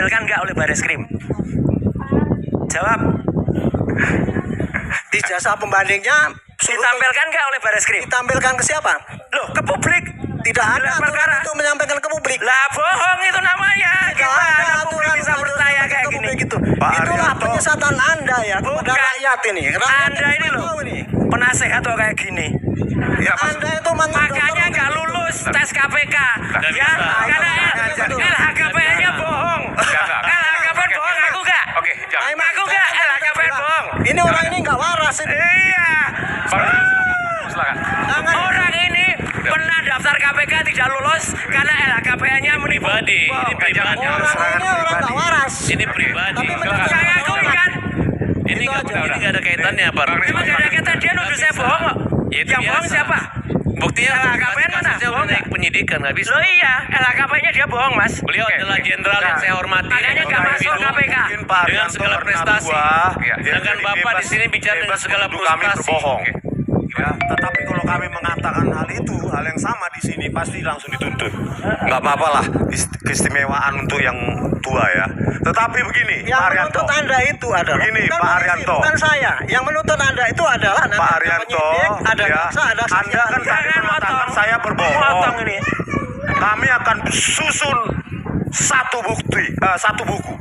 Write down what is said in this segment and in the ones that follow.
ditampilkan nggak oleh Bareskrim? Jawab. Ijazah pembandingnya Ditampilkan nggak oleh Bareskrim? ditampilkan ke siapa? Loh, ke publik. Tidak ada Gelar aturan perkara. untuk menyampaikan ke publik. Lah bohong itu namanya. Tidak ada Gimana publik aturan bisa untuk percaya menyampaikan kayak ke gini? publik itu. Pak Itulah Arianto. penyesatan Anda ya kepada Bukan. rakyat ini. Rakyat Anda ini loh tahu ini. penasehat kok kayak gini. Ya, Anda itu mantan Makanya nggak lulus tes KPK. Ya, karena LHKPN-nya bohong. LHKPN bohong, aku nggak. Oke, jangan. Aku nggak, LHKPN bohong. Ini orang ini nggak waras ini. Iya. Silakan. Orang ini pernah daftar KPK tidak lulus karena LHKPN-nya menipu. Pribadi, ini pribadi. Orang ini orang nggak waras. Ini pribadi. Tapi Saya akui kan. Ini nggak ada kaitannya, Pak. Memang gak ada kata dia nuduh saya bohong kok. Ya, itu Yang bohong biasa. siapa? Buktinya LHKPN mana? kasusnya udah naik penyidikan, nggak bisa. Loh iya, LHKPN-nya dia bohong mas. Beliau adalah jenderal yang saya hormati. Makanya nggak masuk KPK. Mungkin Pak Dengan Arianto segala karena prestasi. ya, Sedangkan jadi Bapak bebas- di sini bicara dengan bebas segala menuduh kami frustasi. berbohong. Ya, tetapi kalau kami mengatakan hal itu, hal yang sama di sini pasti langsung dituntut. Nggak apa-apa lah, keistimewaan untuk yang tua ya. Tetapi begini, Yang Pak Arianto. menuntut Anda itu adalah Begini, bukan Pak polisi, Arianto. bukan saya. Yang menuntut Anda itu adalah nanti Pak ada Arianto, penyidik, ada ya, jaksa, ada saksi. Anda kan tadi Jangan mengatakan motong. saya berbohong. Motong ini. Kami akan susun satu bukti, satu buku,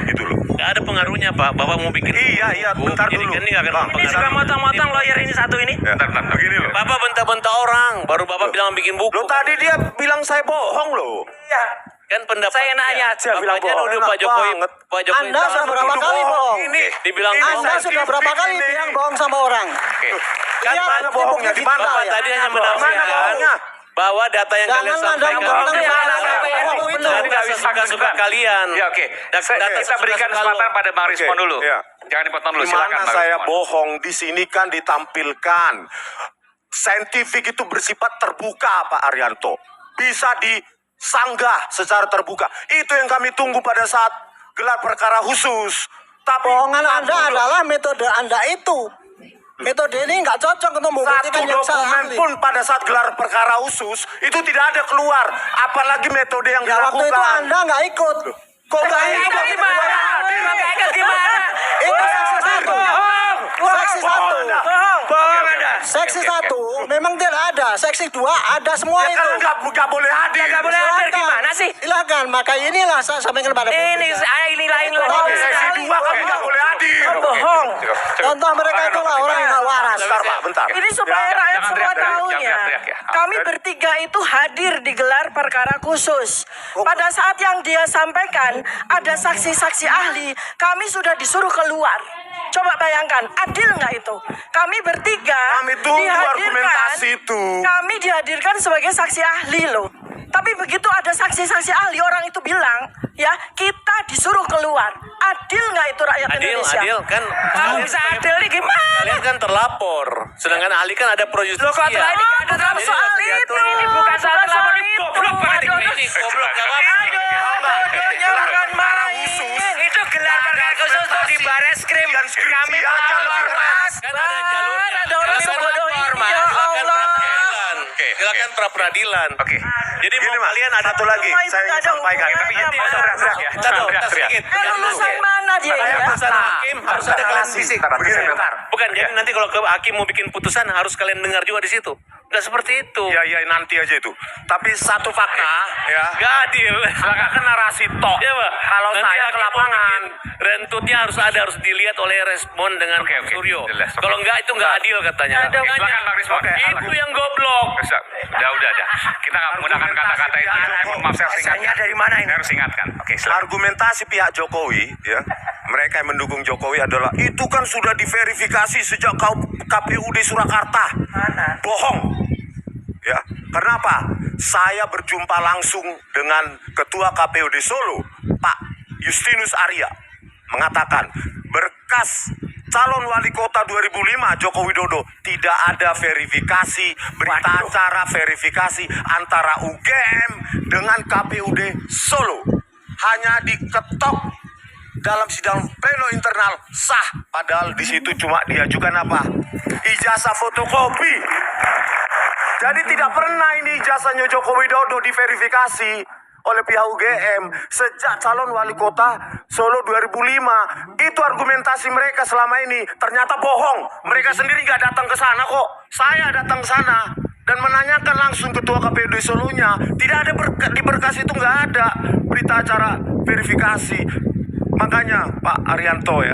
gitu loh. Nggak ada pengaruhnya, Pak. Bapak mau bikin Iya, bentar dulu. Penyidikan ini nggak akan Bang, Ini juga mempengaruhi. motong-motong lawyer ini satu ini. Ya, bentar, begini loh. Bapak bentak-bentak orang, baru Bapak bilang bikin buku. Lo tadi dia bilang saya bohong loh. Iya. Kan pendapat Saya nanya aja bilang Bapaknya bohong. nuduh Enak Pak Jokowi. banget. Pak Jokowi Anda salah sudah berapa nuduh kali bohong? Ini Dibilang ini bohong. Anda saya sudah berapa tipik kali ini. bilang bohong sama orang? Kan Lihat mana bohongnya? bukti Di mana? Bapak saya. tadi hanya Mana menafsirkan bohongnya? bahwa data yang kalian Jangan Anda sampaikan mentang-mentang Di mana sampai bohong itu? benar. dari data suka-suka kalian. Ya oke. Data Kita suka-suka berikan lo. kesempatan pada Bang Rismon dulu. Iya. Jangan dipotong dulu. Di Silakan mana Bang saya Rismon. bohong? Di sini kan ditampilkan. Saintifik itu bersifat terbuka, Pak Arianto. Bisa disanggah secara terbuka. Itu yang kami tunggu pada saat gelar perkara khusus. Tapi Bohongan Anda adalah metode Anda itu. Metode ini nggak cocok untuk satu membuktikan yang salah. dokumen pun pada saat gelar perkara khusus itu tidak ada keluar. Apalagi metode yang Ya waktu itu dilakukan. Anda nggak ikut. Kok nggak Nggak ikut? ikut gimana? Nggak ikut gimana? Itu seksi satu. Bohong. Seksi satu. Bohong. Bohong Anda. Seksi satu memang tidak ada. Seksi dua ada semua Ya itu. kan nggak boleh hadir. Nggak boleh hadir gimana sih? Silakan. Maka inilah saya sampaikan kepada Ini publik. saya ini lain lagi. Sesi dua kamu nggak boleh hadir. Bohong. Contoh mereka itulah orang yang nggak waras. Bentar Pak, bentar. Ini supaya Ya, rakyat jangan semua teriak, tahu jangan ya. teriak ya. Kami bertiga itu hadir di gelar perkara khusus. Pada saat yang dia sampaikan ada saksi-saksi ahli, kami sudah disuruh keluar. Coba bayangkan, adil nggak itu? Kami bertiga Kami tunggu argumentasi itu. Kami dihadirkan sebagai saksi ahli loh. Tapi begitu ada saksi-saksi ahli, orang itu bilang, ya kita disuruh keluar. Adil nggak itu rakyat Indonesia? Adil kan. Kamu bisa adil nih gimana? Kalian kan terlapor. Sedangkan ahli kan ada pro justisia. Loh kok telah ini nggak ada dalam Bukan soal soal itu. itu. Ini bukan soal Bukan lapor soal ini. itu. Goblok banget Aduh, ini. Goblok nggak apa-apa. Jangan main. Itu gelar perkara khusus untuk di Bareskrim. Dan skripsi Kami aja melapor lebih mas. Kan ada jalurnya. Ada orang Silakan sebodoh lapor, ini, Mas. ya Silakan Allah. pra-peradilan. Oke, Silakan pra-peradilan. Oke. Jadi Gini, mau Mas, kalian ada satu lagi Semua itu saya ingin nggak ada sampaikan. hubungannya. Tapi Tapi jangan teriak-teriak ya. Kita dulu, Teriak-teriak. sedikit. Lulusan mana dia Saya ya? putusan hakim harus ada kalian bisik. Begini, bentar. Bukan, jadi nanti kalau ke hakim mau bikin putusan harus kalian dengar juga di situ. Nggak seperti itu. Ya nanti aja itu. Tapi satu fakta ya. Nggak adil. Silakan kan narasi tok. Ya, Pak. Kalau Nanti saya hakim ke lapangan. mau bikin rentutnya harus dilihat oleh respon dengan Oke, Suryo. jelas. Oke. Kalau enggak itu enggak adil katanya. Ada Oke, silakan Bang Rismon. Itu yang goblok. Udah. Kita nggak menggunakan kata-kata itu. Maaf, saya harus Misalnya ingatkan. dari mana ini? Saya harus ingatkan. Oke, silakan. Argumentasi pihak Jokowi ya, mereka yang mendukung Jokowi adalah itu kan sudah diverifikasi sejak KPUD Surakarta. Bohong. Ya, kenapa? Saya berjumpa langsung dengan Ketua KPUD Solo, Pak Justinus Arya, mengatakan berkas calon wali kota 2005 Joko Widodo tidak ada verifikasi, berita acara verifikasi antara UGM dengan KPUD Solo. Hanya diketok dalam sidang pleno internal sah, padahal di situ cuma diajukan apa? Ijazah fotokopi. Jadi tidak pernah ini ijazahnya Joko Widodo diverifikasi oleh pihak UGM sejak calon wali kota Solo 2005. Itu argumentasi mereka selama ini. Ternyata bohong. Mereka sendiri nggak datang ke sana kok. Saya datang ke sana dan menanyakan langsung ketua KPUD Solonya. Tidak ada di berkas itu, nggak ada berita acara verifikasi. Makanya Pak Arianto ya,